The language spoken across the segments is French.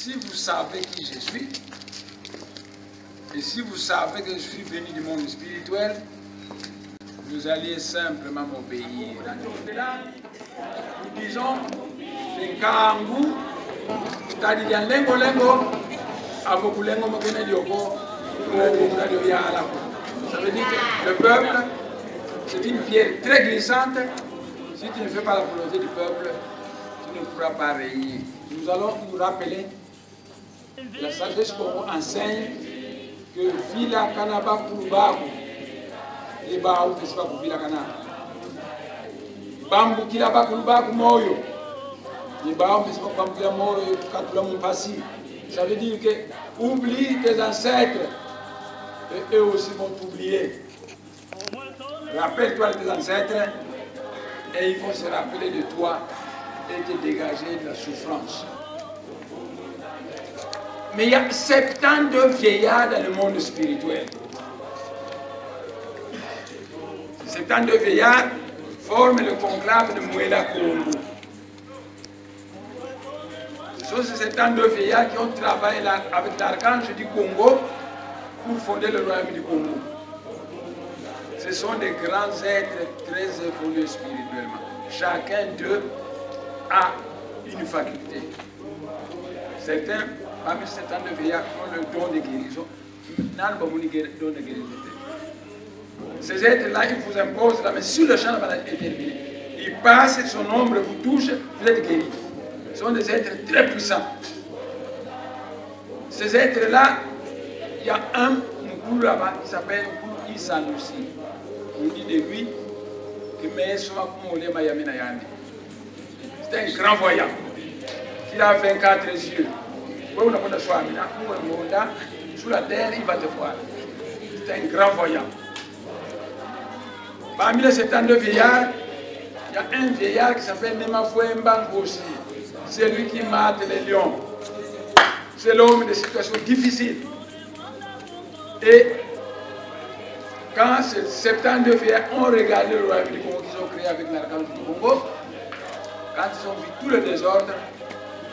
si vous savez qui je suis, et si vous savez que je suis venu du monde spirituel, vous allez simplement m'obéir. Nous disons, les Kangu, c'est-à-dire lengo lengo, aboku lengo mokene dioko, ça veut dire que le peuple, c'est une pierre très glissante. Si tu ne fais pas la volonté du peuple, tu ne pourras pas régner. Nous allons nous rappeler, la sagesse Congo enseigne que Vila Kanaba Kulubaku, et Baou, n'est-ce pas pour Vila Kanaba. Bambu Kilaba Kulubaku Moyo, et Baou, n'est-ce pas pour Bambu Kilaba Moyo, Katula Mumpasi. Ça veut dire que oublie tes ancêtres, et eux aussi vont t'oublier. Rappelle-toi de tes ancêtres, et il faut se rappeler de toi et te dégager de la souffrance. Mais il y a 72 vieillards dans le monde spirituel. 72 vieillards forment le conclave de Mwela Congo. Ce sont ces 72 vieillards qui ont travaillé avec l'archange du Congo pour fonder le royaume du Congo. Ce sont des grands êtres très évolués spirituellement. Chacun d'eux a une faculté. Certains, parmi ces 72 vieillards, ont le don de guérison. Ces êtres-là, ils vous imposent la main sur le champ de la maladie est terminé. Ils passent, son ombre vous touche, vous êtes guéri. Ce sont des êtres très puissants. Ces êtres-là, il y a un Moukoulou là-bas qui s'appelle Moukoulou Isanoussi. On dit de lui que c'est un grand voyant. Il a 24 yeux. Sous la terre, il va te voir. C'est un grand voyant. Parmi les 72 vieillards, il y a un vieillard qui s'appelle Nemafoué Mbango aussi. C'est lui qui mate les lions. C'est l'homme de situations difficiles. Et quand ces 72 vieillards ont regardé le royaume du Congo qu'ils ont créé avec l'archange du Congo, quand ils ont vu tout le désordre,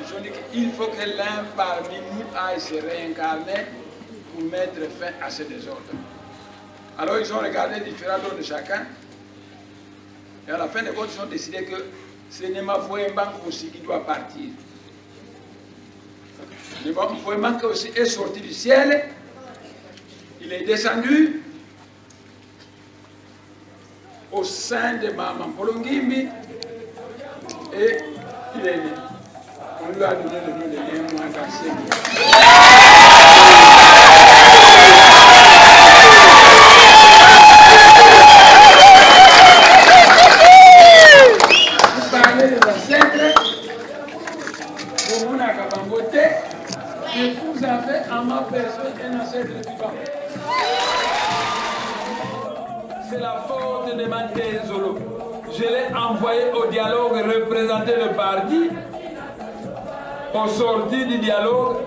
ils ont dit qu'il faut que l'un parmi nous aille se réincarner pour mettre fin à ce désordre. Alors ils ont regardé différents dons de chacun, et à la fin des comptes, ils ont décidé que c'est Nemafoué Mbango aussi qui doit partir. Nemafoué Mbango aussi est sorti du ciel, il est descendu au sein de Maman Polongimbi et il est né. On lui a donné le nom de Nemouangassé. Vous parlez des ancêtres, vous n'avez qu'à voter, et vous avez en ma personne un ancêtre vivant. C'est la faute de Mantezolo. Je l'ai envoyé au dialogue représenter le parti. Au sortir du dialogue,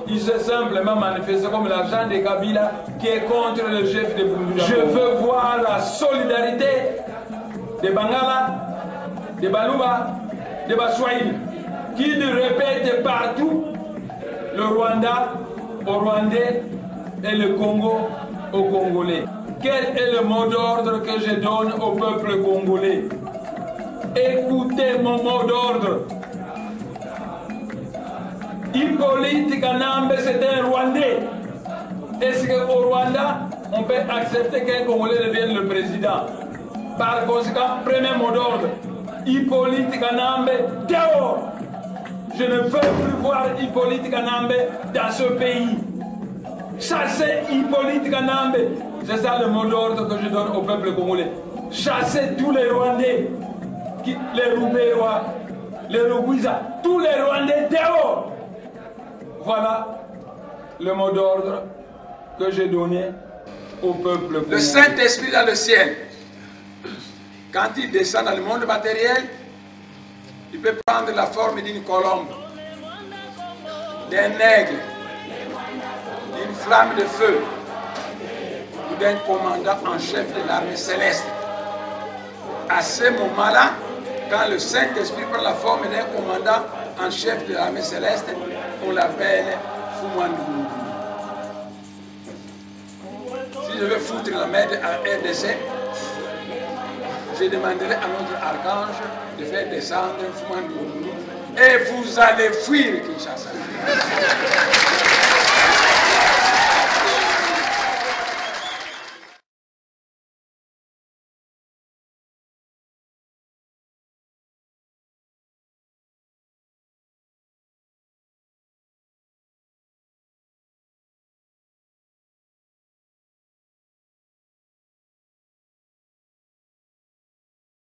il s'est simplement manifesté comme l'agent de Kabila qui est contre le chef de Bunduja. Je veux voir la solidarité des Bangala, des Baluba, des Baswahili, qui le répètent partout, le Rwanda au Rwandais et le Congo aux Congolais. Quel est le mot d'ordre que je donne au peuple congolais? Écoutez mon mot d'ordre. Hippolyte Kanambe, c'est un Rwandais. Est-ce qu'au Rwanda, on peut accepter qu'un Congolais devienne le président? Par conséquent, premier mot d'ordre. Hippolyte Kanambe, dehors! Je ne veux plus voir Hippolyte Kanambe dans ce pays. Chassez Hippolyte Kanambe. C'est ça le mot d'ordre que je donne au peuple congolais. Chassez tous les Rwandais, les Roubérois, les Rugwiza, tous les Rwandais dehors. Voilà le mot d'ordre que j'ai donné au peuple congolais. Le Saint-Esprit dans le ciel, quand il descend dans le monde matériel, il peut prendre la forme d'une colombe, d'un aigle, d'une flamme de feu, d'un commandant en chef de l'armée céleste. À ce moment-là, quand le Saint-Esprit prend la forme d'un commandant en chef de l'armée céleste, on l'appelle Fumandou. Si je veux foutre la merde à RDC, je demanderai à notre archange de faire descendre Fumandou. Et vous allez fuir Kinshasa.